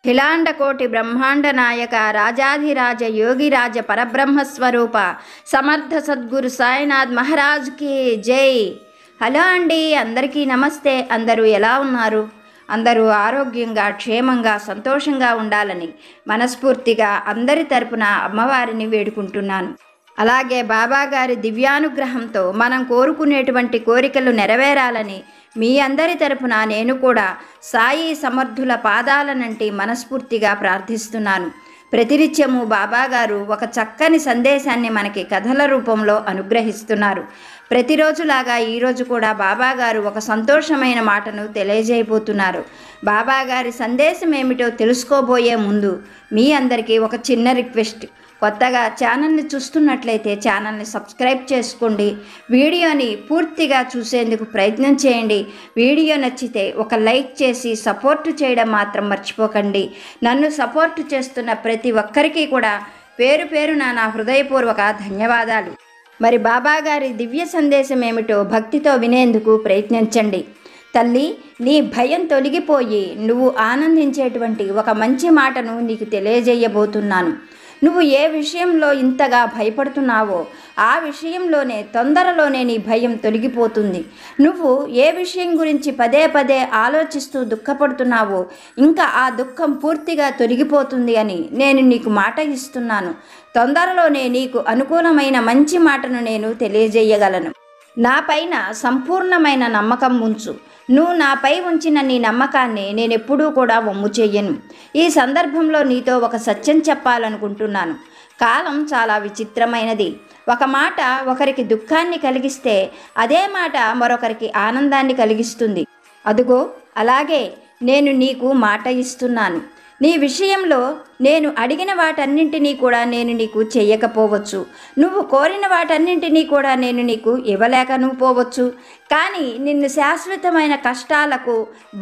అఖిలాండకోటి బ్రహ్మాండ నాయక రాజాధిరాజ యోగిరాజ పరబ్రహ్మస్వరూప సమర్థ సద్గురు సాయినాథ్ మహారాజ్కి జై. హలో అండి, అందరికీ నమస్తే. అందరూ ఎలా ఉన్నారు? అందరూ ఆరోగ్యంగా, క్షేమంగా, సంతోషంగా ఉండాలని మనస్ఫూర్తిగా అందరి తరపున అమ్మవారిని వేడుకుంటున్నాను. అలాగే బాబాగారి దివ్యానుగ్రహంతో మనం కోరుకునేటువంటి కోరికలు నెరవేరాలని మీ అందరి తరపున నేను కూడా సాయి సమర్థుల పాదాలనంటి మనస్ఫూర్తిగా ప్రార్థిస్తున్నాను. ప్రతినిత్యము బాబాగారు ఒక చక్కని సందేశాన్ని మనకి కథల రూపంలో అనుగ్రహిస్తున్నారు. ప్రతిరోజులాగా ఈరోజు కూడా బాబాగారు ఒక సంతోషమైన మాటను తెలియజేయబోతున్నారు. బాబాగారి సందేశం ఏమిటో తెలుసుకోబోయే ముందు మీ అందరికీ ఒక చిన్న రిక్వెస్ట్. కొత్తగా ఛానల్ని చూస్తున్నట్లయితే ఛానల్ని సబ్స్క్రైబ్ చేసుకోండి. వీడియోని పూర్తిగా చూసేందుకు ప్రయత్నం చేయండి. వీడియో నచ్చితే ఒక లైక్ చేసి సపోర్ట్ చేయడం మాత్రం మర్చిపోకండి. నన్ను సపోర్ట్ చేస్తున్న ప్రతి ఒక్కరికి కూడా పేరు పేరున నా హృదయపూర్వక ధన్యవాదాలు. మరి బాబాగారి దివ్య సందేశం ఏమిటో భక్తితో వినేందుకు ప్రయత్నించండి. తల్లి, నీ భయం తొలగిపోయి నువ్వు ఆనందించేటువంటి ఒక మంచి మాటను నీకు తెలియజేయబోతున్నాను. నువ్వు ఏ విషయంలో ఇంతగా భయపడుతున్నావో ఆ విషయంలోనే తొందరలోనే నీ భయం తొలగిపోతుంది. నువ్వు ఏ విషయం గురించి పదే పదే ఆలోచిస్తూ దుఃఖపడుతున్నావో ఇంకా ఆ దుఃఖం పూర్తిగా తొలగిపోతుంది అని నేను నీకు మాట ఇస్తున్నాను. తొందరలోనే నీకు అనుకూలమైన మంచి మాటను నేను తెలియజేయగలను. నా పైన సంపూర్ణమైన నమ్మకం ఉంచు. నువ్వు నాపై ఉంచిన నీ నమ్మకాన్ని నేనెప్పుడూ కూడా వమ్ము చెయ్యను. ఈ సందర్భంలో నీతో ఒక సత్యం చెప్పాలనుకుంటున్నాను. కాలం చాలా విచిత్రమైనది. ఒక మాట ఒకరికి దుఃఖాన్ని కలిగిస్తే అదే మాట మరొకరికి ఆనందాన్ని కలిగిస్తుంది. అదుగో అలాగే నేను నీకు మాట ఇస్తున్నాను. నీ విషయంలో నేను అడిగిన వాటన్నింటినీ కూడా నేను నీకు చెయ్యకపోవచ్చు. నువ్వు కోరిన వాటన్నింటినీ కూడా నేను నీకు ఇవ్వలేకను పోవచ్చు. కానీ నిన్ను శాశ్వతమైన కష్టాలకు,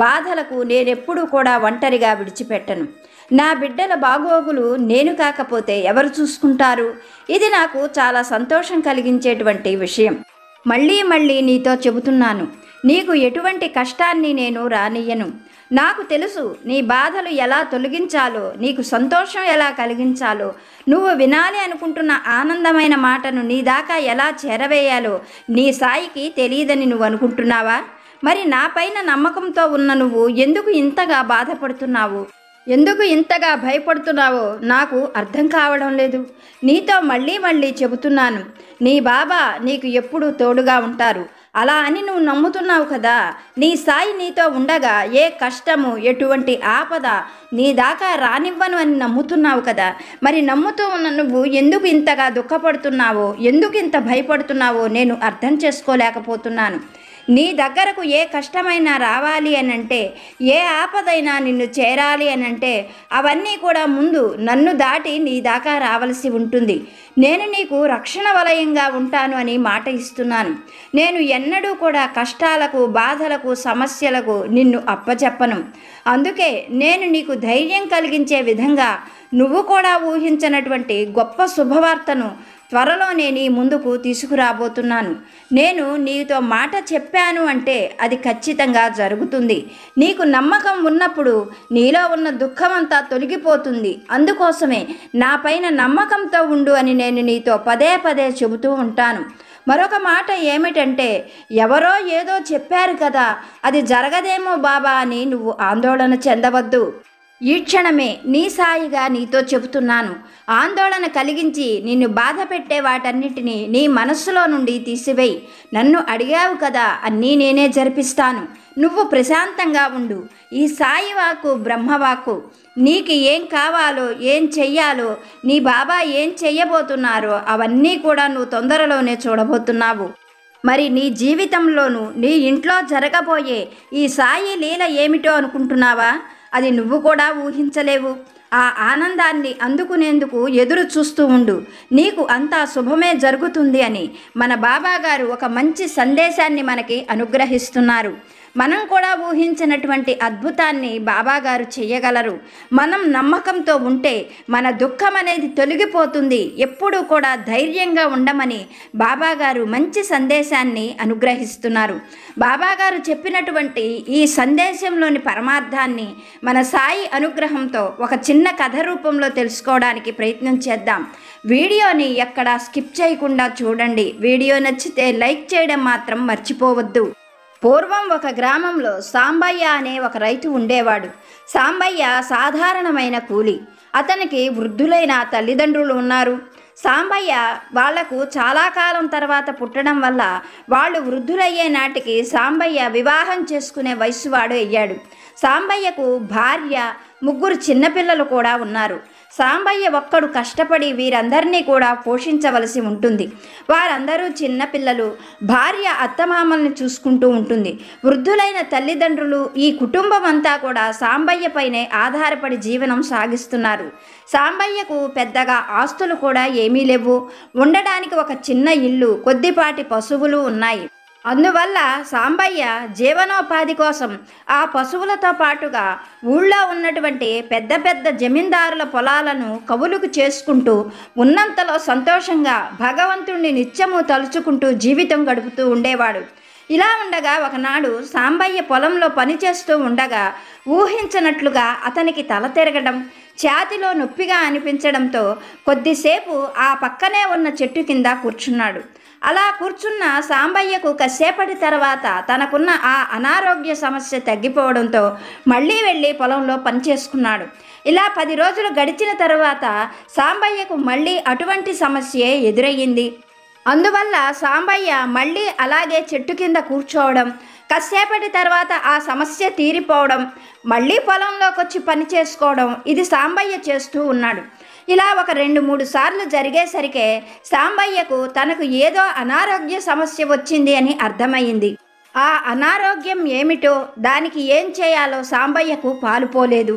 బాధలకు నేనెప్పుడూ కూడా ఒంటరిగా విడిచిపెట్టను. నా బిడ్డల బాగోగులు నేను కాకపోతే ఎవరు చూసుకుంటారు? ఇది నాకు చాలా సంతోషం కలిగించేటువంటి విషయం. మళ్ళీ మళ్ళీ నీతో చెబుతున్నాను, నీకు ఎటువంటి కష్టాన్ని నేను రానియ్యను. నాకు తెలుసు నీ బాధలు ఎలా తొలగించాలో, నీకు సంతోషం ఎలా కలిగించాలో, నువ్వు వినాలి అనుకుంటున్న ఆనందమైన మాటను నీ దాకా ఎలా చేరవేయాలో నీ సాయికి తెలియదని నువ్వు అనుకుంటున్నావా? మరి నా పైన నమ్మకంతో ఉన్న నువ్వు ఎందుకు ఇంతగా బాధపడుతున్నావు? ఎందుకు ఇంతగా భయపడుతున్నావో నాకు అర్థం కావడం లేదు. నీతో మళ్ళీ మళ్ళీ చెబుతున్నాను, నీ బాబా నీకు ఎప్పుడూ తోడుగా ఉంటారు. అలా అని నువ్వు నమ్ముతున్నావు కదా. నీ సాయి నీతో ఉండగా ఏ కష్టము, ఎటువంటి ఆపద నీ దాకా రానివ్వను అని నమ్ముతున్నావు కదా. మరి నమ్ముతూ ఉన్న నువ్వు ఎందుకు ఇంతగా దుఃఖపడుతున్నావో, ఎందుకు ఇంత భయపడుతున్నావో నేను అర్థం చేసుకోలేకపోతున్నాను. నీ దగ్గరకు ఏ కష్టమైనా రావాలి అనంటే, ఏ ఆపదైనా నిన్ను చేరాలి అనంటే అవన్నీ కూడా ముందు నన్ను దాటి నీ దాకా రావలసి ఉంటుంది. నేను నీకు రక్షణ వలయంగా ఉంటాను అని మాట ఇస్తున్నాను. నేను ఎన్నడూ కూడా కష్టాలకు, బాధలకు, సమస్యలకు నిన్ను అప్పచెప్పను. అందుకే నేను నీకు ధైర్యం కలిగించే విధంగా నువ్వు కూడా ఊహించినటువంటి గొప్ప శుభవార్తను త్వరలోనే నీ ముందుకు తీసుకురాబోతున్నాను. నేను నీతో మాట చెప్పాను అంటే అది ఖచ్చితంగా జరుగుతుంది. నీకు నమ్మకం ఉన్నప్పుడు నీలో ఉన్న దుఃఖమంతా తొలగిపోతుంది. అందుకోసమే నా పైన నమ్మకంతో ఉండు అని నేను నీతో పదే పదే చెబుతూ ఉంటాను. మరొక మాట ఏమిటంటే, ఎవరో ఏదో చెప్పారు కదా, అది జరగదేమో బాబా అని నువ్వు ఆందోళన చెందవద్దు. ఈ క్షణమే నీ సాయిగా నీతో చెబుతున్నాను. ఆందోళన కలిగించి నిన్ను బాధ పెట్టే వాటన్నిటినీ నీ మనస్సులో నుండి తీసివేయి. నన్ను అడిగావు కదా, అన్నీ నేనే జరిపిస్తాను. నువ్వు ప్రశాంతంగా ఉండు. ఈ సాయి వాక్కు బ్రహ్మవాక్కు. నీకు ఏం కావాలో, ఏం చెయ్యాలో, నీ బాబా ఏం చెయ్యబోతున్నారో అవన్నీ కూడా నువ్వు తొందరలోనే చూడబోతున్నావు. మరి నీ జీవితంలోనూ నీ ఇంట్లో జరగబోయే ఈ సాయి లీల ఏమిటో అనుకుంటున్నావా? అది నువ్వు కూడా ఊహించలేవు. ఆ ఆనందాన్ని అందుకునేందుకు ఎదురు చూస్తూ ఉండు. నీకు అంతా శుభమే జరుగుతుంది అని మన బాబాగారు ఒక మంచి సందేశాన్ని మనకి అనుగ్రహిస్తున్నారు. మనం కూడా ఊహించినటువంటి అద్భుతాన్ని బాబాగారు చేయగలరు. మనం నమ్మకంతో ఉంటే మన దుఃఖం అనేది తొలగిపోతుంది. ఎప్పుడూ కూడా ధైర్యంగా ఉండమని బాబాగారు మంచి సందేశాన్ని అనుగ్రహిస్తున్నారు. బాబాగారు చెప్పినటువంటి ఈ సందేశంలోని పరమార్థాన్ని మన సాయి అనుగ్రహంతో ఒక చిన్న కథ రూపంలో తెలుసుకోవడానికి ప్రయత్నం చేద్దాం. వీడియోని ఎక్కడా స్కిప్ చేయకుండా చూడండి. వీడియో నచ్చితే లైక్ చేయడం మాత్రం మర్చిపోవద్దు. పూర్వం ఒక గ్రామంలో సాంబయ్య అనే ఒక రైతు ఉండేవాడు. సాంబయ్య సాధారణమైన కూలి. అతనికి వృద్ధులైన తల్లిదండ్రులు ఉన్నారు. సాంబయ్య వాళ్లకు చాలా కాలం తర్వాత పుట్టడం వల్ల వాళ్ళు వృద్ధులయ్యే నాటికి సాంబయ్య వివాహం చేసుకునే వయసు వాడు అయ్యాడు. సాంబయ్యకు భార్య, 3 చిన్నపిల్లలు కూడా ఉన్నారు. సాంబయ్య ఒక్కడు కష్టపడి వీరందరినీ కూడా పోషించవలసి ఉంటుంది. వారందరూ చిన్నపిల్లలు. భార్య అత్తమామల్ని చూసుకుంటూ ఉంటుంది. వృద్ధులైన తల్లిదండ్రులు, ఈ కుటుంబం అంతా కూడా సాంబయ్య పైనే ఆధారపడి జీవనం సాగిస్తున్నారు. సాంబయ్యకు పెద్దగా ఆస్తులు కూడా ఏమీ లేవు. ఉండడానికి ఒక చిన్న ఇల్లు, కొద్దిపాటి పశువులు ఉన్నాయి. అందువల్ల సాంబయ్య జీవనోపాధి కోసం ఆ పశువులతో పాటుగా ఊళ్ళో ఉన్నటువంటి పెద్ద పెద్ద జమీందారుల పొలాలను కవులుకు చేసుకుంటూ ఉన్నంతలో సంతోషంగా భగవంతుణ్ణి నిత్యము తలుచుకుంటూ జీవితం గడుపుతూ ఉండేవాడు. ఇలా ఉండగా ఒకనాడు సాంబయ్య పొలంలో పనిచేస్తూ ఉండగా ఊహించనట్లుగా అతనికి తల తిరగడం, ఛాతిలో నొప్పిగా అనిపించడంతో కొద్దిసేపు ఆ పక్కనే ఉన్న చెట్టు కింద కూర్చున్నాడు. అలా కూర్చున్న సాంబయ్యకు కాసేపటి తర్వాత తనకున్న ఆ అనారోగ్య సమస్య తగ్గిపోవడంతో మళ్ళీ వెళ్ళి పొలంలో పనిచేసుకున్నాడు. ఇలా 10 రోజులు గడిచిన తర్వాత సాంబయ్యకు మళ్ళీ అటువంటి సమస్యే ఎదురయ్యింది. అందువల్ల సాంబయ్య మళ్ళీ అలాగే చెట్టు కింద కూర్చోవడం, కాసేపటి తర్వాత ఆ సమస్య తీరిపోవడం, మళ్ళీ పొలంలోకి వచ్చి పని చేసుకోవడం, ఇది సాంబయ్య చేస్తూ ఉన్నాడు. ఇలా ఒక 2-3 సార్లు జరిగేసరికే సాంబయ్యకు తనకు ఏదో అనారోగ్య సమస్య వచ్చింది అని అర్థమయ్యింది. ఆ అనారోగ్యం ఏమిటో, దానికి ఏం చేయాలో సాంబయ్యకు పాలుపోలేదు.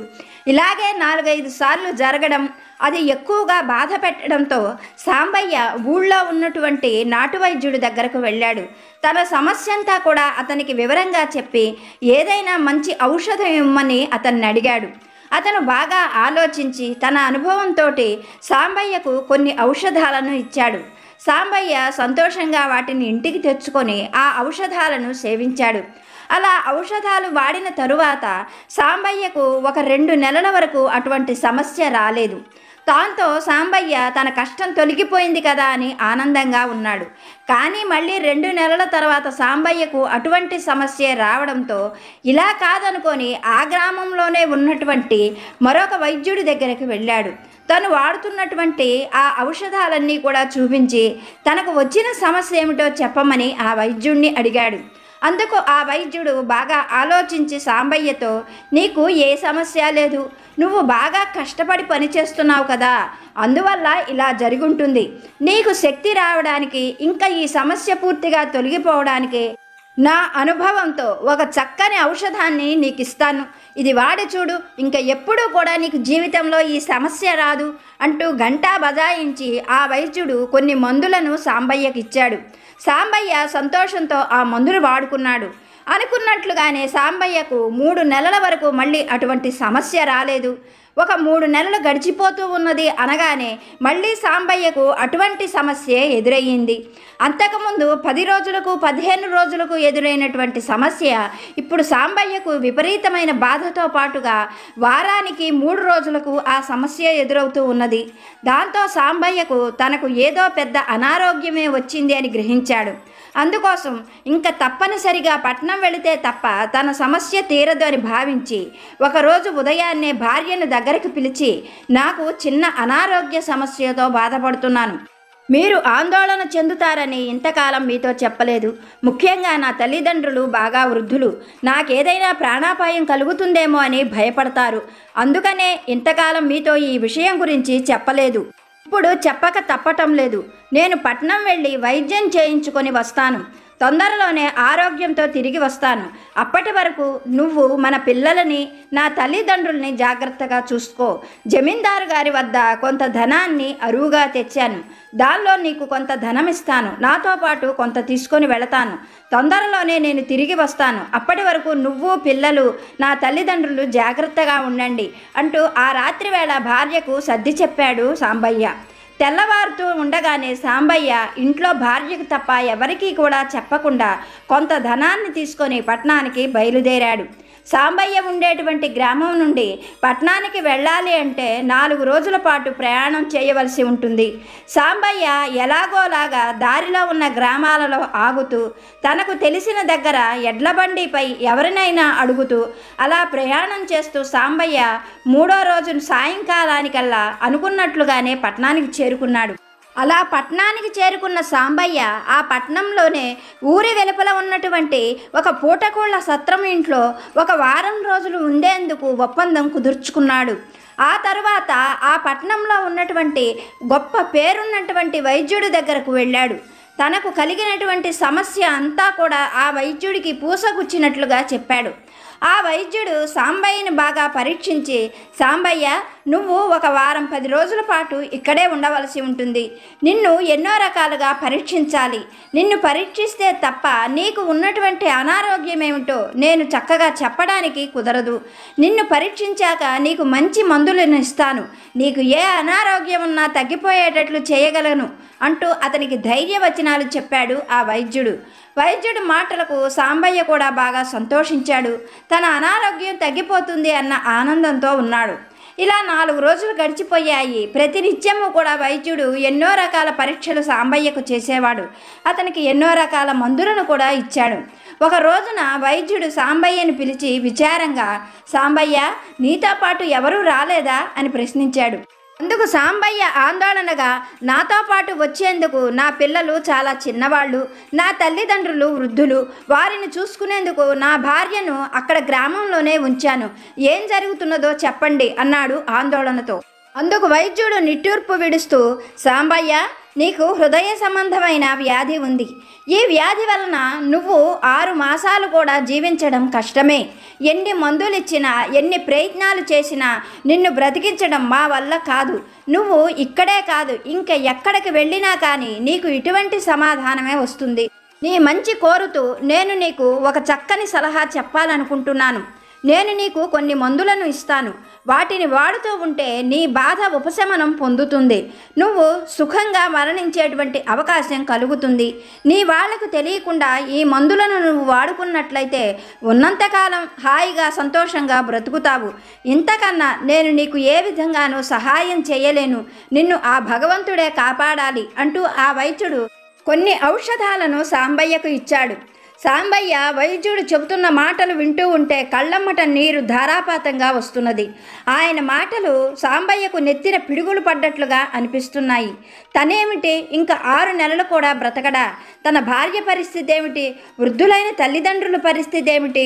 ఇలాగే 4-5 సార్లు జరగడం, అది ఎక్కువగా బాధ పెట్టడంతో సాంబయ్య ఊళ్ళో ఉన్నటువంటి నాటు వైద్యుడి దగ్గరకు వెళ్ళాడు. తన సమస్య అంతా కూడా అతనికి వివరంగా చెప్పి ఏదైనా మంచి ఔషధం ఇమ్మని అతన్ని అడిగాడు. అతను బాగా ఆలోచించి తన అనుభవంతో సాంబయ్యకు కొన్ని ఔషధాలను ఇచ్చాడు. సాంబయ్య సంతోషంగా వాటిని ఇంటికి తెచ్చుకొని ఆ ఔషధాలను సేవించాడు. అలా ఔషధాలు వాడిన తరువాత సాంబయ్యకు ఒక 2 నెలల వరకు అటువంటి సమస్య రాలేదు. దాంతో సాంబయ్య తన కష్టం తొలగిపోయింది కదా అని ఆనందంగా ఉన్నాడు. కానీ మళ్ళీ 2 నెలల తర్వాత సాంబయ్యకు అటువంటి సమస్య రావడంతో ఇలా కాదనుకొని ఆ గ్రామంలోనే ఉన్నటువంటి మరొక వైద్యుడి దగ్గరికి వెళ్ళాడు. తను వాడుతున్నటువంటి ఆ ఔషధాలన్నీ కూడా చూపించి తనకు వచ్చిన సమస్య ఏమిటో చెప్పమని ఆ వైద్యుడిని అడిగాడు. అందుకు ఆ వైద్యుడు బాగా ఆలోచించి సాంబయ్యతో, నీకు ఏ సమస్య లేదు, నువ్వు బాగా కష్టపడి పనిచేస్తున్నావు కదా, అందువల్ల ఇలా జరుగుంటుంది. నీకు శక్తి రావడానికి, ఇంకా ఈ సమస్య పూర్తిగా తొలగిపోవడానికి నా అనుభవంతో ఒక చక్కని ఔషధాన్ని నీకు ఇస్తాను. ఇది వాడి చూడు, ఇంకా ఎప్పుడూ కూడా నీకు జీవితంలో ఈ సమస్య రాదు అంటూ గంటా బజాయించి ఆ వైద్యుడు కొన్ని మందులను సాంబయ్యకి ఇచ్చాడు. సాంబయ్య సంతోషంతో ఆ మందులు వాడుకున్నాడు. అనుకున్నట్లుగానే సాంబయ్యకు 3 నెలల వరకు మళ్ళీ అటువంటి సమస్య రాలేదు. ఒక 3 నెలలు గడిచిపోతూ ఉన్నది అనగానే మళ్ళీ సాంబయ్యకు అటువంటి సమస్య ఎదురయ్యింది. అంతకుముందు 10 రోజులకు 15 రోజులకు ఎదురైనటువంటి సమస్య ఇప్పుడు సాంబయ్యకు విపరీతమైన బాధతో పాటుగా వారానికి 3 రోజులకు ఆ సమస్య ఎదురవుతూ ఉన్నది. దాంతో సాంబయ్యకు తనకు ఏదో పెద్ద అనారోగ్యమే వచ్చింది అని గ్రహించాడు. అందుకోసం ఇంకా తప్పనిసరిగా పట్నం వెళితే తప్ప తన సమస్య తీరదు అని భావించి ఒకరోజు ఉదయాన్నే భార్యను దగ్గరికి పిలిచి, నాకు చిన్న అనారోగ్య సమస్యతో బాధపడుతున్నాను, మీరు ఆందోళన చెందుతారని ఇంతకాలం మీతో చెప్పలేదు. ముఖ్యంగా నా తల్లిదండ్రులు బాగా వృద్ధులు, నాకేదైనా ప్రాణాపాయం కలుగుతుందేమో అని భయపడతారు. అందుకనే ఇంతకాలం మీతో ఈ విషయం గురించి చెప్పలేదు. ఇప్పుడు చెప్పక తప్పటం లేదు. నేను పట్నం వెళ్ళి వైద్యం చేయించుకొని వస్తాను. తొందరలోనే ఆరోగ్యంతో తిరిగి వస్తాను. అప్పటి వరకు నువ్వు మన పిల్లలని, నా తల్లిదండ్రుల్ని జాగ్రత్తగా చూసుకో. జమీందారు గారి వద్ద కొంత ధనాన్ని అరువుగా తెచ్చాను. దానిలో నీకు కొంత ధనం ఇస్తాను. నాతో పాటు కొంత తీసుకొని వెళతాను. తొందరలోనే నేను తిరిగి వస్తాను. అప్పటి వరకు నువ్వు, పిల్లలు, నా తల్లిదండ్రులు జాగ్రత్తగా ఉండండి అంటూ ఆ రాత్రి వేళ భార్యకు సర్ది చెప్పాడు సాంబయ్య. తెల్లవారుతూ ఉండగానే సాంబయ్య ఇంట్లో భార్యకు తప్ప ఎవరికీ కూడా చెప్పకుండా కొంత ధనాన్ని తీసుకొని పట్టణానికి బయలుదేరాడు. సాంబయ్య ఉండేటువంటి గ్రామం నుండి పట్టణానికి వెళ్ళాలి అంటే 4 రోజుల పాటు ప్రయాణం చేయవలసి ఉంటుంది. సాంబయ్య ఎలాగోలాగా దారిలో ఉన్న గ్రామాలలో ఆగుతూ, తనకు తెలిసిన దగ్గర ఎడ్లబండిపై ఎవరినైనా అడుగుతూ అలా ప్రయాణం చేస్తూ సాంబయ్య 3వ రోజు సాయంకాలానికల్లా అనుకున్నట్లుగానే పట్టణానికి చేరుకున్నాడు. అలా పట్టణానికి చేరుకున్న సాంబయ్య ఆ పట్టణంలోనే ఊరి వెలుపల ఉన్నటువంటి ఒక పూటకోళ్ల సత్రం ఇంట్లో 1 వారం రోజులు ఉండేందుకు ఒప్పందం కుదుర్చుకున్నాడు. ఆ తరువాత ఆ పట్టణంలో ఉన్నటువంటి గొప్ప పేరున్నటువంటి వైద్యుడి దగ్గరకు వెళ్ళాడు. తనకు కలిగినటువంటి సమస్య అంతా కూడా ఆ వైద్యుడికి పూసగుచ్చినట్లుగా చెప్పాడు. ఆ వైద్యుడు సాంబయ్యని బాగా పరీక్షించి, సాంబయ్య, నువ్వు 1 వారం 10 రోజుల పాటు ఇక్కడే ఉండవలసి ఉంటుంది. నిన్ను ఎన్నో రకాలుగా పరీక్షించాలి. నిన్ను పరీక్షిస్తే తప్ప నీకు ఉన్నటువంటి అనారోగ్యం ఏమిటో నేను చక్కగా చెప్పడానికి కుదరదు. నిన్ను పరీక్షించాక నీకు మంచి మందులను ఇస్తాను. నీకు ఏ అనారోగ్యం ఉన్నా తగ్గిపోయేటట్లు చేయగలను అంటూ అతనికి ధైర్యవచనాలు చెప్పాడు ఆ వైద్యుడు. వైద్యుడి మాటలకు సాంబయ్య కూడా బాగా సంతోషించాడు. తన అనారోగ్యం తగ్గిపోతుంది అన్న ఆనందంతో ఉన్నాడు. ఇలా 4 రోజులు గడిచిపోయాయి. ప్రతినిత్యము కూడా వైద్యుడు ఎన్నో రకాల పరీక్షలు సాంబయ్యకు చేసేవాడు. అతనికి ఎన్నో రకాల మందులను కూడా ఇచ్చాడు. ఒక రోజున వైద్యుడు సాంబయ్యని పిలిచి విచారంగా, సాంబయ్య, నీతో పాటు ఎవరూ రాలేదా అని ప్రశ్నించాడు. అందుకు సాంబయ్య ఆందోళనగా, నాతో పాటు వచ్చేందుకు నా పిల్లలు చాలా చిన్నవాళ్ళు, నా తల్లిదండ్రులు వృద్ధులు, వారిని చూసుకునేందుకు నా భార్యను అక్కడ గ్రామంలోనే ఉంచాను. ఏం జరుగుతున్నదో చెప్పండి అన్నాడు ఆందోళనతో. అందుకు వైద్యుడు నిట్టూర్పు విడుస్తూ, సాంబయ్య, నీకు హృదయ సంబంధమైన వ్యాధి ఉంది. ఈ వ్యాధి వలన నువ్వు 6 మాసాలు కూడా జీవించడం కష్టమే. ఎన్ని మందులు ఇచ్చినా, ఎన్ని ప్రయత్నాలు చేసినా నిన్ను బ్రతికించడం మా వల్ల కాదు. నువ్వు ఇక్కడే కాదు, ఇంకా ఎక్కడికి వెళ్ళినా కానీ నీకు ఇటువంటి సమాధానమే వస్తుంది. నీ మంచి కోరుతూ నేను నీకు ఒక చక్కని సలహా చెప్పాలనుకుంటున్నాను. నేను నీకు కొన్ని మందులను ఇస్తాను. వాటిని వాడుతూ ఉంటే నీ బాధ ఉపశమనం పొందుతుంది. నువ్వు సుఖంగా మరణించేటువంటి అవకాశం కలుగుతుంది. నీ వాళ్లకు తెలియకుండా ఈ మందులను నువ్వు వాడుకున్నట్లయితే ఉన్నంతకాలం హాయిగా సంతోషంగా బ్రతుకుతావు. ఇంతకన్నా నేను నీకు ఏ విధంగానూ సహాయం చేయలేను. నిన్ను ఆ భగవంతుడే కాపాడాలి అంటూ ఆ వైద్యుడు కొన్ని ఔషధాలను సాంబయ్యకు ఇచ్చాడు. సాంబయ్య వైద్యుడు చెబుతున్న మాటలు వింటూ ఉంటే కళ్ళమ్మట నీరు ధారాపాతంగా వస్తున్నది. ఆయన మాటలు సాంబయ్యకు నెత్తిన పిడుగులు పడ్డట్లుగా అనిపిస్తున్నాయి. తనేమిటి, ఇంకా 6 నెలలు కూడా బ్రతకడా? తన భార్య పరిస్థితి ఏమిటి? వృద్ధులైన తల్లిదండ్రుల పరిస్థితి ఏమిటి?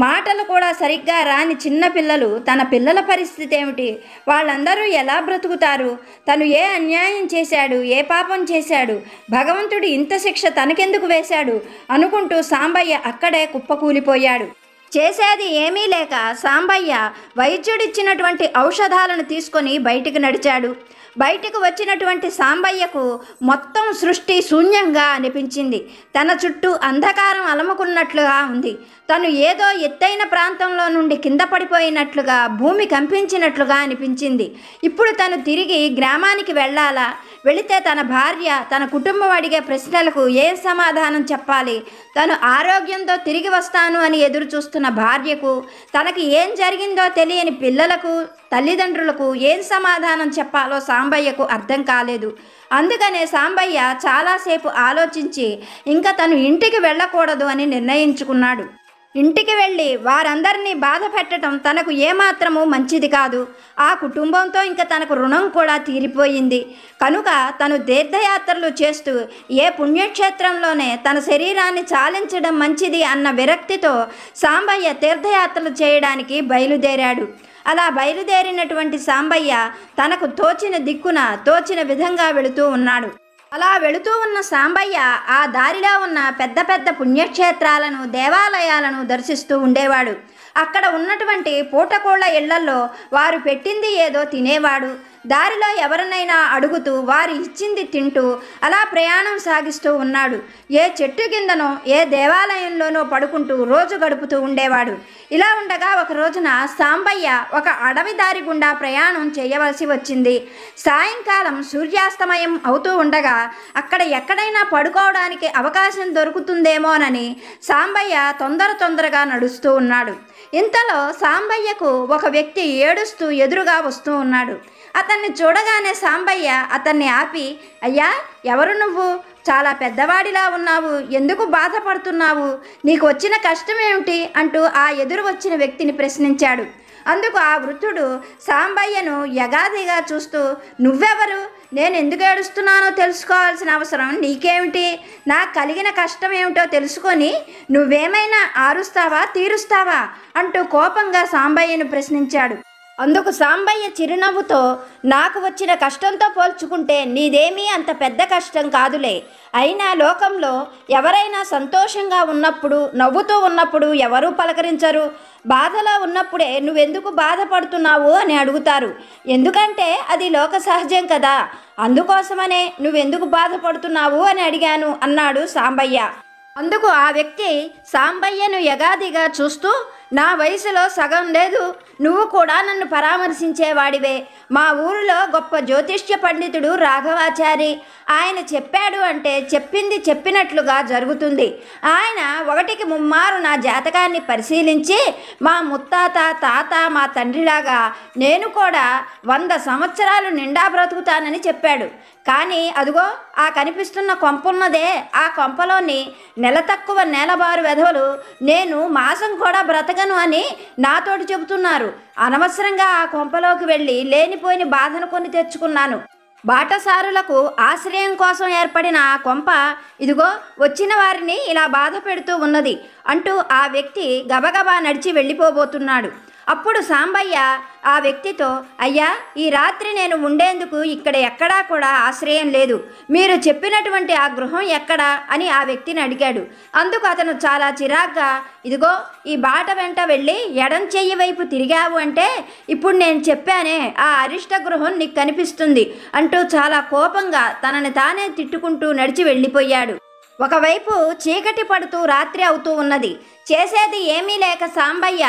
మాటలు కూడా సరిగ్గా రాని చిన్నపిల్లలు, తన పిల్లల పరిస్థితి ఏమిటి? వాళ్ళందరూ ఎలా బ్రతుకుతారు? తను ఏ అన్యాయం చేశాడు? ఏ పాపం చేశాడు? భగవంతుడు ఇంత శిక్ష తనకెందుకు వేశాడు అనుకుంటూ సాంబయ్య అక్కడే కుప్పకూలిపోయాడు. చేసేది ఏమీ లేక సాంబయ్య వైద్యుడిచ్చినటువంటి ఔషధాలను తీసుకొని బయటికి నడిచాడు. బయటకు వచ్చినటువంటి సాంబయ్యకు మొత్తం సృష్టి శూన్యంగా అనిపించింది. తన చుట్టూ అంధకారం అలముకున్నట్లుగా ఉంది. తను ఏదో ఎత్తైన ప్రాంతంలో నుండి కింద పడిపోయినట్లుగా, భూమి కంపించినట్లుగా అనిపించింది. ఇప్పుడు తను తిరిగి గ్రామానికి వెళ్ళాలా? వెళితే తన భార్య, తన కుటుంబం అడిగే ప్రశ్నలకు ఏం సమాధానం చెప్పాలి? తను ఆరోగ్యంతో తిరిగి వస్తాను అని ఎదురు చూస్తున్న భార్యకు, తనకి ఏం జరిగిందో తెలియని పిల్లలకు, తల్లిదండ్రులకు ఏం సమాధానం చెప్పాలో సాంబయ్యకు అర్థం కాలేదు. అందుకనే సాంబయ్య చాలాసేపు ఆలోచించి ఇంకా తను ఇంటికి వెళ్ళకూడదు అని నిర్ణయించుకున్నాడు. ఇంటికి వెళ్ళి వారందరినీ బాధ పెట్టడం తనకు ఏమాత్రము మంచిది కాదు. ఆ కుటుంబంతో ఇంకా తనకు రుణం కూడా తీరిపోయింది. కనుక తను తీర్థయాత్రలు చేస్తూ ఏ పుణ్యక్షేత్రంలోనే తన శరీరాన్ని చాలించడం మంచిది అన్న విరక్తితో సాంబయ్య తీర్థయాత్రలు చేయడానికి బయలుదేరాడు. అలా బయలుదేరినటువంటి సాంబయ్య తనకు తోచిన దిక్కున తోచిన విధంగా వెళుతూ ఉన్నాడు. అలా వెళుతూ ఉన్న సాంబయ్య ఆ దారిలో ఉన్న పెద్ద పెద్ద పుణ్యక్షేత్రాలను, దేవాలయాలను దర్శిస్తూ ఉండేవాడు. అక్కడ ఉన్నటువంటి పూటకోళ్ల ఇళ్లల్లో వారు పెట్టింది ఏదో తినేవాడు. దారిలో ఎవరినైనా అడుగుతూ వారు ఇచ్చింది తింటూ అలా ప్రయాణం సాగిస్తూ ఉన్నాడు. ఏ చెట్టు కిందనో ఏ దేవాలయంలోనో పడుకుంటూ రోజు గడుపుతూ ఉండేవాడు. ఇలా ఉండగా ఒక రోజున సాంబయ్య ఒక అడవి దారి గుండా ప్రయాణం చేయవలసి వచ్చింది. సాయంకాలం సూర్యాస్తమయం అవుతూ ఉండగా అక్కడ ఎక్కడైనా పడుకోవడానికి అవకాశం దొరుకుతుందేమోనని సాంబయ్య తొందరగా నడుస్తూ ఉన్నాడు. ఇంతలో సాంబయ్యకు ఒక వ్యక్తి ఏడుస్తూ ఎదురుగా వస్తూ ఉన్నాడు. అతన్ని చూడగానే సాంబయ్య అతన్ని ఆపి, అయ్యా, ఎవరు నువ్వు? చాలా పెద్దవాడిలా ఉన్నావు, ఎందుకు బాధపడుతున్నావు? నీకు వచ్చిన కష్టం ఏమిటి అంటూ ఆ ఎదురు వచ్చిన వ్యక్తిని ప్రశ్నించాడు. అందుకు ఆ వృద్ధుడు సాంబయ్యను యగాదిగా చూస్తూ, నువ్వెవరు? నేను ఎందుకు ఏడుస్తున్నానో తెలుసుకోవాల్సిన అవసరం నీకేమిటి? నాకు కలిగిన కష్టం ఏమిటో తెలుసుకొని నువ్వేమైనా ఆరుస్తావా, తీరుస్తావా అంటూ కోపంగా సాంబయ్యను ప్రశ్నించాడు. అందుకు సాంబయ్య చిరునవ్వుతో, నాకు వచ్చిన కష్టంతో పోల్చుకుంటే నీదేమీ అంత పెద్ద కష్టం కాదులే. అయినా లోకంలో ఎవరైనా సంతోషంగా ఉన్నప్పుడు, నవ్వుతూ ఉన్నప్పుడు ఎవరూ పలకరించరు. బాధలో ఉన్నప్పుడే నువ్వెందుకు బాధపడుతున్నావు అని అడుగుతారు. ఎందుకంటే అది లోక సహజం కదా. అందుకోసమనే నువ్వెందుకు బాధపడుతున్నావు అని అడిగాను అన్నాడు సాంబయ్య. అందుకు ఆ వ్యక్తి సాంబయ్యను యగాదిగా చూస్తూ, నా వయసులో సగం లేదు, నువ్వు కూడా నన్ను పరామర్శించేవాడివే. మా ఊరిలో గొప్ప జ్యోతిష్య పండితుడు రాఘవాచారి, ఆయన చెప్పాడు అంటే చెప్పింది చెప్పినట్లుగా జరుగుతుంది. ఆయన 1కి 3 నా జాతకాన్ని పరిశీలించి మా ముత్తాత, తాత, మా తండ్రిలాగా నేను కూడా 100 సంవత్సరాలు నిండా బ్రతుకుతానని చెప్పాడు. కానీ అదుగో ఆ కనిపిస్తున్న కొంపున్నదే, ఆ కొంపలోని నెల తక్కువ నేలబారు వెధవలు నేను మాసం కూడా బ్రతకను అని నాతోటి చెబుతున్నారు. అనవసరంగా ఆ కొంపలోకి వెళ్ళి లేనిపోయిన బాధను కొని తెచ్చుకున్నాను. బాటసారులకు ఆశ్రయం కోసం ఏర్పడిన ఆ కొంప ఇదిగో వచ్చిన వారిని ఇలా బాధ పెడుతూ ఉన్నది అంటూ ఆ వ్యక్తి గబగబా నడిచి వెళ్ళిపోబోతున్నాడు. అప్పుడు సాంబయ్య ఆ వ్యక్తితో, అయ్యా, ఈ రాత్రి నేను ఉండేందుకు ఇక్కడ ఎక్కడా కూడా ఆశ్రయం లేదు. మీరు చెప్పినటువంటి ఆ గృహం ఎక్కడా అని ఆ వ్యక్తిని అడిగాడు. అందుకు అతను చాలా చిరాగ్గా, ఇదిగో ఈ బాట వెంట వెళ్ళి ఎడం చెయ్యి వైపు తిరిగావు అంటే ఇప్పుడు నేను చెప్పానే ఆ అరిష్ట గృహం నీకు కనిపిస్తుంది అంటూ చాలా కోపంగా తనని తానే తిట్టుకుంటూ నడిచి వెళ్ళిపోయాడు. ఒకవైపు చీకటి పడుతూ రాత్రి అవుతూ ఉన్నది. చేసేది ఏమీ లేక సాంబయ్య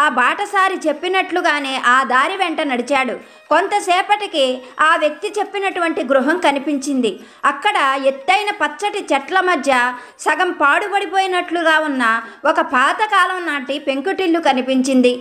ఆ బాటసారి చెప్పినట్లుగానే ఆ దారి వెంట నడిచాడు. కొంతసేపటికి ఆ వ్యక్తి చెప్పినటువంటి గృహం కనిపించింది. అక్కడ ఎత్తైన పచ్చటి చెట్ల మధ్య సగం పాడుపడిపోయినట్లుగా ఉన్న ఒక పాతకాలం నాటి పెంకుటిల్లు కనిపించింది.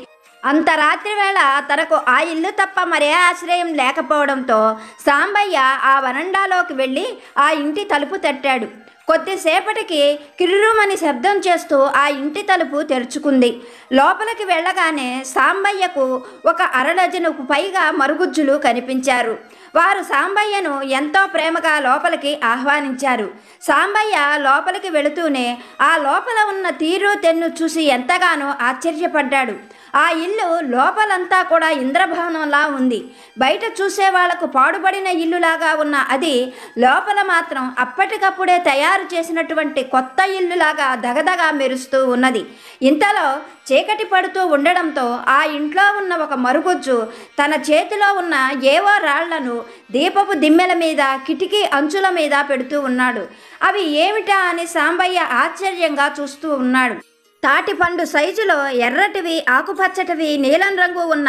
అంత రాత్రి వేళ తనకు ఆ ఇల్లు తప్ప మరే ఆశ్రయం లేకపోవడంతో సాంబయ్య ఆ వరండాలోకి వెళ్ళి ఆ ఇంటి తలుపు తట్టాడు. కొద్దిసేపటికి కిర్రుమని శబ్దం చేస్తూ ఆ ఇంటి తలుపు తెరుచుకుంది. లోపలికి వెళ్ళగానే సాంబయ్యకు ఒక అరడజనుకు పైగా మరుగుజ్జులు కనిపించారు. వారు సాంబయ్యను ఎంతో ప్రేమగా లోపలికి ఆహ్వానించారు. సాంబయ్య లోపలికి వెళుతూనే ఆ లోపల ఉన్న తీరు తెన్ను చూసి ఎంతగానో ఆశ్చర్యపడ్డాడు. ఆ ఇల్లు లోపలంతా కూడా ఇంద్రభవనంలా ఉంది. బయట చూసే వాళ్లకు పాడుబడిన ఇల్లులాగా ఉన్న అది లోపల మాత్రం అప్పటికప్పుడే తయారు చేసినటువంటి కొత్త ఇల్లులాగా దగదగా మెరుస్తూ ఉన్నది. ఇంతలో చీకటి పడుతూ ఉండడంతో ఆ ఇంట్లో ఉన్న ఒక మరుగుజ్జు తన చేతిలో ఉన్న ఏవో రాళ్లను దీపపు దిమ్మెల మీద, కిటికీ అంచుల మీద పెడుతూ ఉన్నాడు. అవి ఏమిటా అని సాంబయ్య ఆశ్చర్యంగా చూస్తూ ఉన్నాడు. తాటిపండు సైజులో ఎర్రటివి, ఆకుపచ్చటివి, నీలం రంగు ఉన్న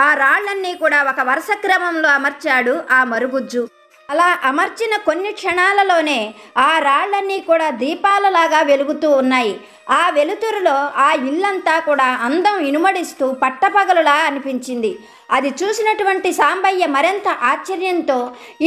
ఆ రాళ్లన్నీ కూడా ఒక వరుస క్రమంలో అమర్చాడు ఆ మరుగుజ్జు. అలా అమర్చిన కొన్ని క్షణాలలోనే ఆ రాళ్లన్నీ కూడా దీపాలలాగా వెలుగుతూ ఉన్నాయి. ఆ వెలుతురులో ఆ ఇల్లంతా కూడా అందం ఇనుమడిస్తూ పట్టపగలులా అనిపించింది. అది చూసినటువంటి సాంబయ్య మరింత ఆశ్చర్యంతో,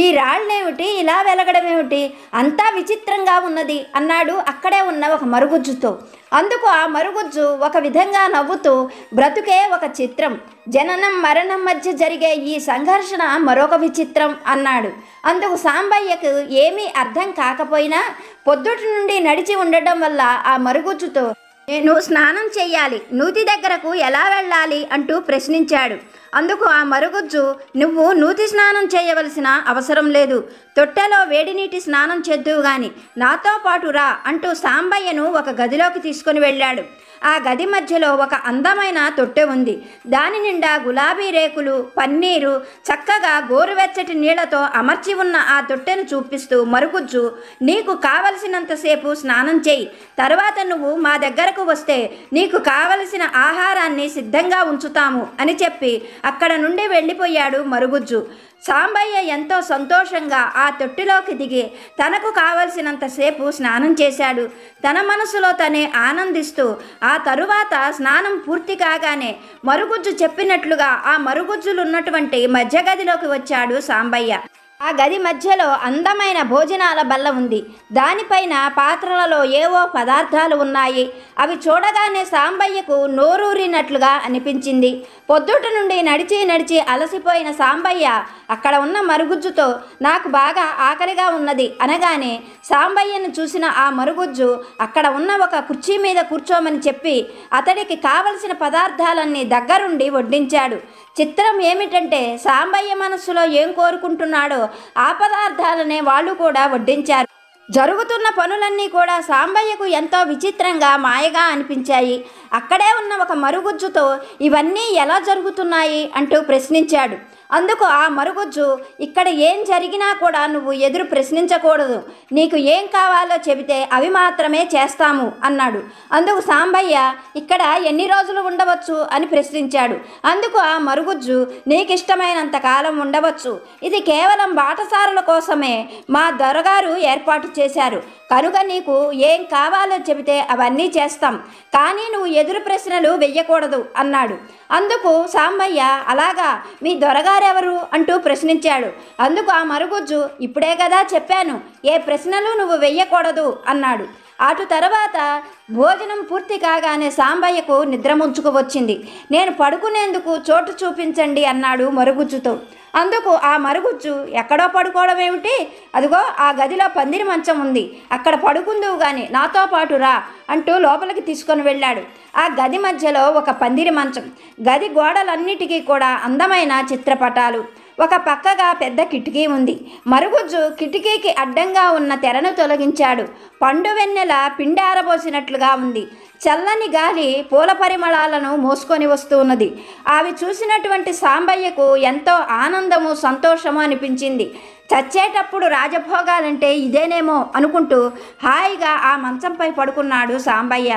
ఈ రాళ్ళేమిటి ఇలా వెలగడమేమిటి, అంతా విచిత్రంగా ఉన్నది అన్నాడు అక్కడే ఉన్న ఒక మరుగుజ్జుతో. అందుకు ఆ మరుగుజ్జు ఒక విధంగా నవ్వుతూ, బ్రతుకే ఒక చిత్రం, జననం మరణం మధ్య జరిగే ఈ సంఘర్షణ మరొక విచిత్రం అన్నాడు. అందుకు సాంబయ్యకు ఏమీ అర్థం కాకపోయినా పొద్దుటి నుండి నడిచి ఉండడం వల్ల ఆ మరుగుజ్జుతో, నేను స్నానం చెయ్యాలి, నూతి దగ్గరకు ఎలా వెళ్ళాలి అంటూ ప్రశ్నించాడు. అందుకు ఆ మరుగుజ్జు, నువ్వు నూతి స్నానం చేయవలసిన అవసరం లేదు, తొట్టెలో వేడి నీటి స్నానం చేద్దువు గాని నాతో పాటు రా అంటూ సాంబయ్యను ఒక గదిలోకి తీసుకుని వెళ్ళాడు. ఆ గది మధ్యలో ఒక అందమైన తొట్టె ఉంది. దాని నిండా గులాబీ రేకులు, పన్నీరు, చక్కగా గోరువెచ్చటి నీళ్లతో అమర్చి ఉన్న ఆ తొట్టెను చూపిస్తూ మరుగుజ్జు, నీకు కావలసినంతసేపు స్నానం చేయి, తర్వాత నువ్వు మా దగ్గరకు వస్తే నీకు కావలసిన ఆహారాన్ని సిద్ధంగా ఉంచుతాము అని చెప్పి అక్కడ నుండి వెళ్ళిపోయాడు మరుగుజ్జు. సాంబయ్య ఎంతో సంతోషంగా ఆ తొట్టిలోకి దిగి తనకు కావలసినంతసేపు స్నానం చేశాడు. తన మనసులో తనే ఆనందిస్తూ ఆ తరువాత స్నానం పూర్తి కాగానే మరుగుజ్జు చెప్పినట్లుగా ఆ మరుగుజ్జులున్నటువంటి మధ్య గదిలోకి వచ్చాడు సాంబయ్య. ఆ గది మధ్యలో అందమైన భోజనాల బల్ల ఉంది. దానిపైన పాత్రలలో ఏవో పదార్థాలు ఉన్నాయి. అవి చూడగానే సాంబయ్యకు నోరూరినట్లుగా అనిపించింది. పొద్దుట నుండి నడిచి నడిచి అలసిపోయిన సాంబయ్య అక్కడ ఉన్న మరుగుజ్జుతో, నాకు బాగా ఆకలిగా ఉన్నది అనగానే సాంబయ్యను చూసిన ఆ మరుగుజ్జు అక్కడ ఉన్న ఒక కుర్చీ మీద కూర్చోమని చెప్పి అతడికి కావలసిన పదార్థాలన్నీ దగ్గరుండి వడ్డించాడు. చిత్రం ఏమిటంటే సాంబయ్య మనస్సులో ఏం కోరుకుంటున్నాడో ఆ పదార్థాలనే వాళ్ళు కూడా వడ్డించారు. జరుగుతున్న పనులన్నీ కూడా సాంబయ్యకు ఎంతో విచిత్రంగా మాయగా అనిపించాయి. అక్కడే ఉన్న ఒక మరుగుజ్జుతో ఇవన్నీ ఎలా జరుగుతున్నాయి అంటూ ప్రశ్నించాడు. అందుకు ఆ మరుగుజ్జు, ఇక్కడ ఏం జరిగినా కూడా నువ్వు ఎదురు ప్రశ్నించకూడదు, నీకు ఏం కావాలో చెబితే అవి మాత్రమే చేస్తాము అన్నాడు. అందుకు సాంబయ్య, ఇక్కడ ఎన్ని రోజులు ఉండవచ్చు అని ప్రశ్నించాడు. అందుకు ఆ మరుగుజ్జు, నీకిష్టమైనంత కాలం ఉండవచ్చు, ఇది కేవలం బాటసారుల కోసమే మా దొరగారు ఏర్పాటు చేశారు, కనుక నీకు ఏం కావాలో చెబితే అవన్నీ చేస్తాం, కానీ నువ్వు ఎదురు ప్రశ్నలు వెయ్యకూడదు అన్నాడు. అందుకు సాంబయ్య, అలాగా, మీ దొరగారెవరు అంటూ ప్రశ్నించాడు. అందుకు ఆ మరుగుజ్జు, ఇప్పుడే కదా చెప్పాను, ఏ ప్రశ్నలు నువ్వు వెయ్యకూడదు అన్నాడు. అటు తర్వాత భోజనం పూర్తి కాగానే సాంబయ్యకు నిద్ర ముంచుకు వచ్చింది. నేను పడుకునేందుకు చోటు చూపించండి అన్నాడు మరుగుజ్జుతో. అందుకు ఆ మరుగుజ్జు, ఎక్కడో పడుకోవడం ఏమిటి, అదిగో ఆ గదిలో పందిరి మంచం ఉంది, అక్కడ పడుకుందువు గాని నాతో పాటు రా అంటూ లోపలికి తీసుకొని వెళ్ళాడు. ఆ గది మధ్యలో ఒక పందిరి మంచం, గది గోడలన్నిటికీ కూడా అందమైన చిత్రపటాలు, ఒక పక్కగా పెద్ద కిటికీ ఉంది. మరుగుజ్జు కిటికీకి అడ్డంగా ఉన్న తెరను తొలగించాడు. పండు వెన్నెల పిండి ఆరబోసినట్లుగా ఉంది. చల్లని గాలి పూల పరిమళాలను మోసుకొని వస్తూ ఉన్నది. అవి చూసినటువంటి సాంబయ్యకు ఎంతో ఆనందము, సంతోషము అనిపించింది. చచ్చేటప్పుడు రాజభోగాలంటే ఇదేనేమో అనుకుంటూ హాయిగా ఆ మంచంపై పడుకున్నాడు సాంబయ్య.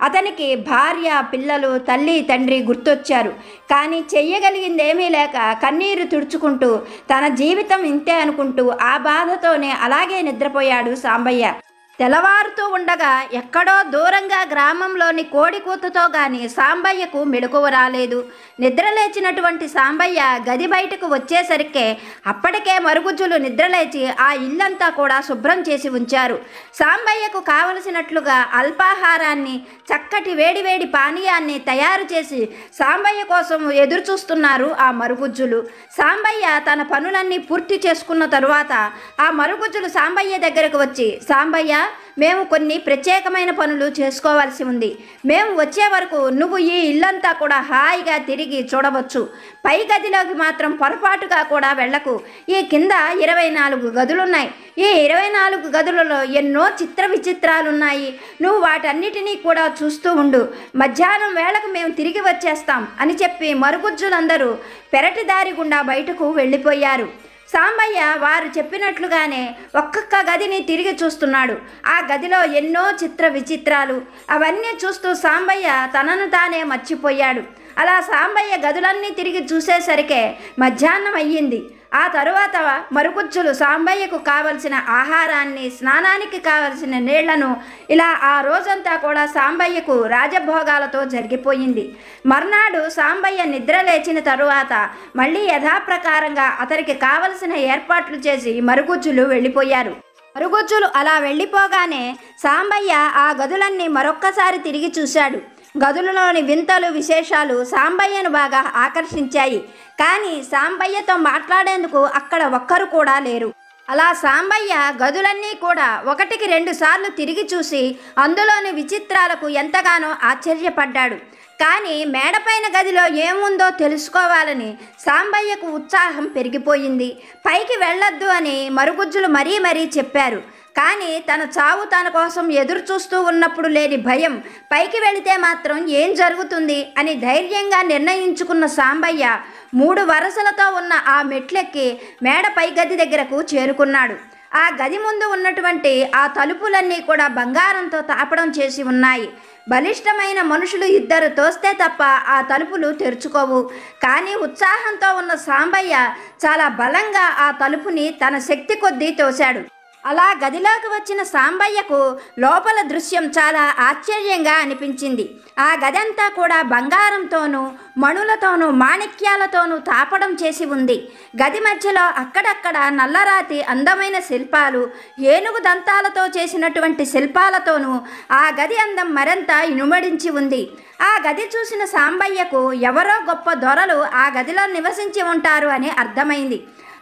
అతనికి భార్య, పిల్లలు, తల్లి, తండ్రి గుర్తొచ్చారు. కానీ చెయ్యగలిగిందేమీ లేక కన్నీరు తుడుచుకుంటూ తన జీవితం ఇంతే అనుకుంటూ ఆ బాధతోనే అలాగే నిద్రపోయాడు సాంబయ్య. తెల్లవారుతూ ఉండగా ఎక్కడో దూరంగా గ్రామంలోని కోడి కూతతో గాని సాంబయ్యకు మెలకువ రాలేదు. నిద్రలేచినటువంటి సాంబయ్య గది బయటకు వచ్చేసరికే అప్పటికే మరుగుజ్జులు నిద్రలేచి ఆ ఇల్లంతా కూడా శుభ్రం చేసి ఉంచారు. సాంబయ్యకు కావలసినట్లుగా అల్పాహారాన్ని, చక్కటి వేడివేడి పానీయాన్ని తయారు చేసి సాంబయ్య కోసం ఎదురు చూస్తున్నారు ఆ మరుగుజ్జులు. సాంబయ్య తన పనులన్నీ పూర్తి చేసుకున్న తరువాత ఆ మరుగుజ్జులు సాంబయ్య దగ్గరకు వచ్చి, సాంబయ్య, మేము కొన్ని ప్రత్యేకమైన పనులు చేసుకోవాల్సి ఉంది, మేము వచ్చే వరకు నువ్వు ఈ ఇల్లంతా కూడా హాయిగా తిరిగి చూడవచ్చు, పై గదిలోకి మాత్రం పొరపాటుగా కూడా వెళ్ళకు, ఈ కింద 24 గదులున్నాయి, ఈ 24 గదులలో ఎన్నో చిత్ర విచిత్రాలున్నాయి, నువ్వు వాటన్నిటినీ కూడా చూస్తూ ఉండు, మధ్యాహ్నం వేళకు మేము తిరిగి వచ్చేస్తాం అని చెప్పి మరుగుజ్జులందరూ పెరటి దారి గుండా బయటకు వెళ్ళిపోయారు. సాంబయ్య వారు చెప్పినట్లుగానే ఒక్కొక్క గదిని తిరిగి చూస్తున్నాడు. ఆ గదిలో ఎన్నో చిత్ర విచిత్రాలు, అవన్నీ చూస్తూ సాంబయ్య తనను తానే మర్చిపోయాడు. అలా సాంబయ్య గదులన్నీ తిరిగి చూసేసరికే మధ్యాహ్నం అయ్యింది. ఆ తరువాత మరుగుజ్జులు సాంబయ్యకు కావలసిన ఆహారాన్ని, స్నానానికి కావలసిన నీళ్లను, ఇలా ఆ రోజంతా కూడా సాంబయ్యకు రాజభోగాలతో జరిగిపోయింది. మర్నాడు సాంబయ్య నిద్ర లేచిన తరువాత మళ్ళీ యథాప్రకారంగా అతనికి కావలసిన ఏర్పాట్లు చేసి మరుగుజ్జులు వెళ్ళిపోయారు. మరుగుజ్జులు అలా వెళ్ళిపోగానే సాంబయ్య ఆ గదులన్నీ మరొక్కసారి తిరిగి చూశాడు. గదులలోని వింతలు, విశేషాలు సాంబయ్యను బాగా ఆకర్షించాయి. కానీ సాంబయ్యతో మాట్లాడేందుకు అక్కడ ఒక్కరు కూడా లేరు. అలా సాంబయ్య గదులన్నీ కూడా ఒకటికి రెండు సార్లు తిరిగి చూసి అందులోని విచిత్రాలకు ఎంతగానో ఆశ్చర్యపడ్డాడు. కానీ మేడపైన గదిలో ఏముందో తెలుసుకోవాలని సాంబయ్యకు ఉత్సాహం పెరిగిపోయింది. పైకి వెళ్ళొద్దు అని మరుగుజ్జులు మరీ మరీ చెప్పారు. కానీ తన చావు తన కోసం ఎదురు చూస్తూ ఉన్నప్పుడు లేని భయం, పైకి వెళితే మాత్రం ఏం జరుగుతుంది అని ధైర్యంగా నిర్ణయించుకున్న సాంబయ్య 3 వరసలతో ఉన్న ఆ మెట్లెక్కి మేడ పై గది దగ్గరకు చేరుకున్నాడు. ఆ గది ముందు ఉన్నటువంటి ఆ తలుపులన్నీ కూడా బంగారంతో తాపడం చేసి ఉన్నాయి. బలిష్టమైన మనుషులు 2 తోస్తే తప్ప ఆ తలుపులు తెరుచుకోవు. కానీ ఉత్సాహంతో ఉన్న సాంబయ్య చాలా బలంగా ఆ తలుపుని తన శక్తి కొద్దీ తోశాడు. అలా గదిలోకి వచ్చిన సాంబయ్యకు లోపల దృశ్యం చాలా ఆశ్చర్యంగా అనిపించింది. ఆ గదంతా కూడా బంగారంతోనూ మణులతోనూ మాణిక్యాలతోనూ తాపడం చేసి ఉంది. గది మధ్యలో అక్కడక్కడ నల్లరాతి అందమైన శిల్పాలు, ఏనుగు దంతాలతో చేసినటువంటి శిల్పాలతోనూ ఆ గది అందం మరింత ఇనుమడించి ఉంది. ఆ గది చూసిన సాంబయ్యకు ఎవరో గొప్ప దొరలు ఆ గదిలో నివసించి ఉంటారు అని అర్థమైంది.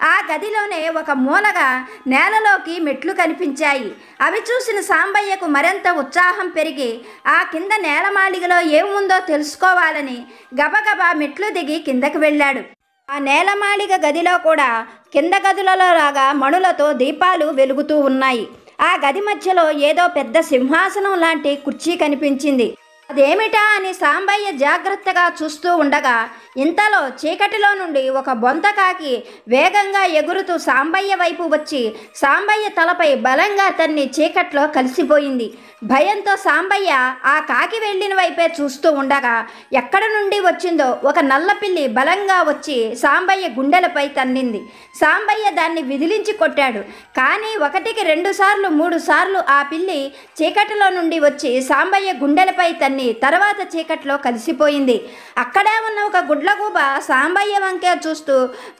ఆ గదిలోనే ఒక మూలగా నేలలోకి మెట్లు కనిపించాయి. అవి చూసిన సాంబయ్యకు మరింత ఉత్సాహం పెరిగి ఆ కింద నేలమాళిగలో ఏముందో తెలుసుకోవాలని గబగబా మెట్లు దిగి కిందకు వెళ్ళాడు. ఆ నేలమాళిగ గదిలో కూడా కింద గదులలో లాగా మణులతో దీపాలు వెలుగుతూ ఉన్నాయి. ఆ గది మధ్యలో ఏదో పెద్ద సింహాసనం లాంటి కుర్చీ కనిపించింది. అదేమిటా అని సాంబయ్య జాగ్రత్తగా చూస్తూ ఉండగా ఇంతలో చీకటిలో నుండి ఒక బొంతకాకి వేగంగా ఎగురుతూ సాంబయ్య వైపు వచ్చి సాంబయ్య తలపై బలంగా తన్ని చీకట్లో కలిసిపోయింది. భయంతో సాంబయ్య ఆ కాకి వెళ్ళిన వైపే చూస్తూ ఉండగా ఎక్కడ నుండి వచ్చిందో ఒక నల్లపిల్లి బలంగా వచ్చి సాంబయ్య గుండెలపై తన్నింది. సాంబయ్య దాన్ని విదిలించి కొట్టాడు. కానీ 1కి 2 సార్లు 3 సార్లు ఆ పిల్లి చీకటిలో నుండి వచ్చి సాంబయ్య గుండెలపై తన్ని తర్వాత చీకట్లో కలిసిపోయింది. అక్కడే ఉన్న ఒక గుడ్లగూబ సాంబయ్య వంకే చూస్తూ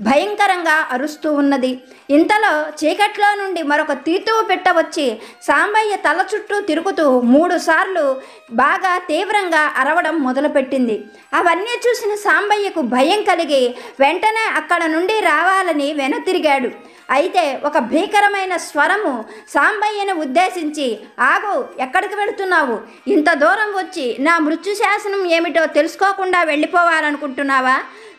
భయంకరంగా అరుస్తూ ఉన్నది. ఇంతలో చీకట్లో నుండి మరొక తీతువు పెట్ట వచ్చి సాంబయ్య తల చుట్టూ తిరుగుతూ 3 సార్లు బాగా తీవ్రంగా అరవడం మొదలుపెట్టింది. అవన్నీ చూసిన సాంబయ్యకు భయం కలిగి వెంటనే అక్కడ నుండి రావాలని వెనుతిరిగాడు. అయితే ఒక భీకరమైన స్వరము సాంబయ్యను ఉద్దేశించి, ఆగు, ఎక్కడికి వెళుతున్నావు? ఇంత దూరం వచ్చి నా మృత్యు శాసనం ఏమిటో తెలుసుకోకుండా వెళ్ళిపోవాలనుకుంటున్నావా?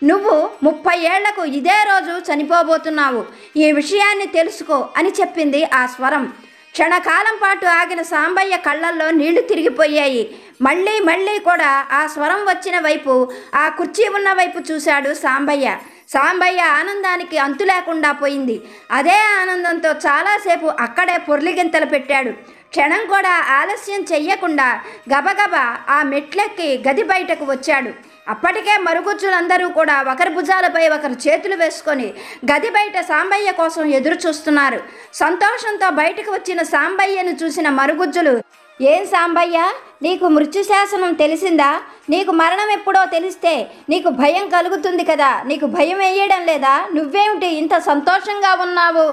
నువ్వు 30 ఏళ్లకు ఇదే రోజు చనిపోబోతున్నావు. ఈ విషయాన్ని తెలుసుకో అని చెప్పింది ఆ స్వరం. క్షణకాలం పాటు ఆగిన సాంబయ్య కళ్ళల్లో నీళ్లు తిరిగిపోయాయి. మళ్ళీ కూడా ఆ స్వరం వచ్చిన వైపు, ఆ కుర్చీ ఉన్న వైపు చూశాడు సాంబయ్య. సాంబయ్య ఆనందానికి అంతు లేకుండా పోయింది. అదే ఆనందంతో చాలాసేపు అక్కడే పొర్లిగింతలు పెట్టాడు. క్షణం కూడా ఆలస్యం చెయ్యకుండా గబగబా ఆ మెట్లెక్కి గది బయటకు వచ్చాడు. అప్పటికే మరుగుజ్జులందరూ కూడా ఒకరి భుజాలపై ఒకరు చేతులు వేసుకొని గది బయట సాంబయ్య కోసం ఎదురు చూస్తున్నారు. సంతోషంతో బయటకు వచ్చిన సాంబయ్యను చూసిన మరుగుజ్జులు, ఏం సాంబయ్య, నీకు మృత్యు శాసనం తెలిసిందా? నీకు మరణం ఎప్పుడో తెలిస్తే నీకు భయం కలుగుతుంది కదా, నీకు భయం వేయడం లేదా? నువ్వేమిటి ఇంత సంతోషంగా ఉన్నావు?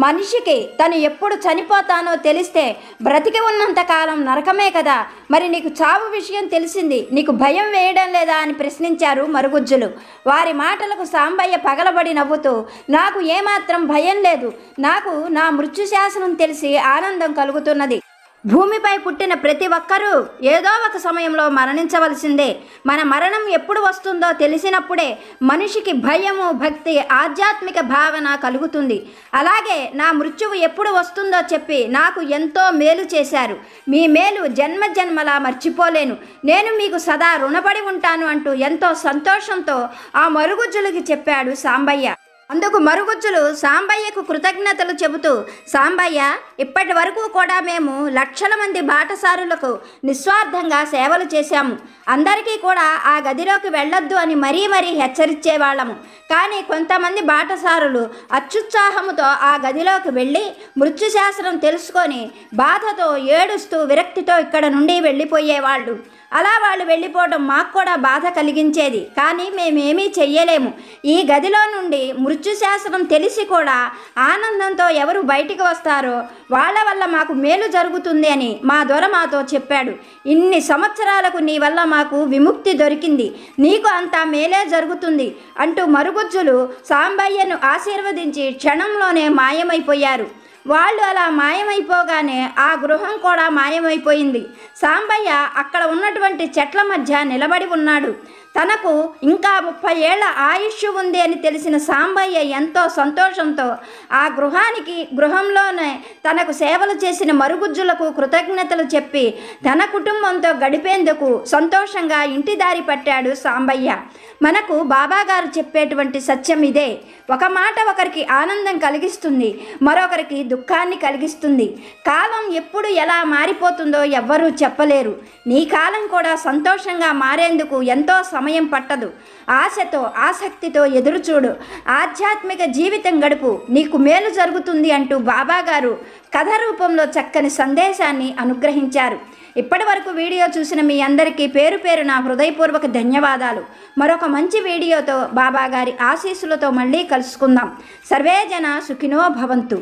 మనిషికి తను ఎప్పుడు చనిపోతానో తెలిస్తే బ్రతికి ఉన్నంతకాలం నరకమే కదా, మరి నీకు చావు విషయం తెలిసింది, నీకు భయం వేయడం లేదా అని ప్రశ్నించారు మరుగుజ్జులు. వారి మాటలకు సాంబయ్య పగలబడి నవ్వుతూ, నాకు ఏమాత్రం భయం లేదు, నాకు నా మృత్యు శాసనం తెలిసి ఆనందం కలుగుతున్నది. భూమిపై పుట్టిన ప్రతి ఒక్కరూ ఏదో ఒక సమయంలో మరణించవలసిందే. మన మరణం ఎప్పుడు వస్తుందో తెలిసినప్పుడే మనిషికి భయము, భక్తి, ఆధ్యాత్మిక భావన కలుగుతుంది. అలాగే నా మృత్యువు ఎప్పుడు వస్తుందో చెప్పి నాకు ఎంతో మేలు చేశారు. మీ మేలు జన్మలా మర్చిపోలేను. నేను మీకు సదా రుణపడి ఉంటాను అంటూ ఎంతో సంతోషంతో ఆ మరుగుజ్జులకి చెప్పాడు సాంబయ్య. అందుకు మరుగుజ్జులు సాంబయ్యకు కృతజ్ఞతలు చెబుతూ, సాంబయ్య, ఇప్పటి వరకు కూడా మేము లక్షల మంది బాటసారులకు నిస్వార్థంగా సేవలు చేశాము. అందరికీ కూడా ఆ గదిలోకి వెళ్ళొద్దు అని మరీ హెచ్చరించేవాళ్ళము. కానీ కొంతమంది బాటసారులు అత్యుత్సాహముతో ఆ గదిలోకి వెళ్ళి మృత్యుశాస్త్రం తెలుసుకొని బాధతో ఏడుస్తూ విరక్తితో ఇక్కడ నుండి వెళ్ళిపోయేవాళ్ళు. అలా వాళ్ళు వెళ్ళిపోవడం మాకు కూడా బాధ కలిగించేది. కానీ మేమేమీ చెయ్యలేము. ఈ గదిలో నుండి మృత్యుశాసనం తెలిసి కూడా ఆనందంతో ఎవరు బయటికి వస్తారో వాళ్ళ వల్ల మాకు మేలు జరుగుతుంది అని మా దొర మాతో చెప్పాడు. ఇన్ని సంవత్సరాలకు నీ వల్ల మాకు విముక్తి దొరికింది, నీకు అంతా మేలే జరుగుతుంది అంటూ మరుగుజ్జులు సాంబయ్యను ఆశీర్వదించి క్షణంలోనే మాయమైపోయారు. వాళ్ళు అలా మాయమైపోగానే ఆ గృహం కూడా మాయమైపోయింది. సాంబయ్య అక్కడ ఉన్నటువంటి చెట్ల మధ్య నిలబడి ఉన్నాడు. తనకు ఇంకా 30 ఏళ్ల ఆయుష్ ఉంది అని తెలిసిన సాంబయ్య ఎంతో సంతోషంతో ఆ గృహంలోనే తనకు సేవలు చేసిన మరుగుజ్జులకు కృతజ్ఞతలు చెప్పి తన కుటుంబంతో గడిపేందుకు సంతోషంగా ఇంటి దారి పట్టాడు సాంబయ్య. మనకు బాబాగారు చెప్పేటువంటి సత్యం ఇదే. ఒక మాట ఒకరికి ఆనందం కలిగిస్తుంది, మరొకరికి దుఃఖాన్ని కలిగిస్తుంది. కాలం ఎప్పుడు ఎలా మారిపోతుందో ఎవ్వరూ చెప్పలేరు. నీ కాలం కూడా సంతోషంగా మారేందుకు ఎంతో సమయం పట్టదు. ఆశతో ఆసక్తితో ఎదురుచూడు, ఆధ్యాత్మిక జీవితం గడుపు, నీకు మేలు జరుగుతుంది అంటూ బాబాగారు కథ రూపంలో చక్కని సందేశాన్ని అనుగ్రహించారు. ఇప్పటి వరకు వీడియో చూసిన మీ అందరికీ పేరు పేరు నా హృదయపూర్వక ధన్యవాదాలు. మరొక మంచి వీడియోతో బాబాగారి ఆశీస్సులతో మళ్ళీ కలుసుకుందాం. సర్వే జన సుఖినో భవంతు.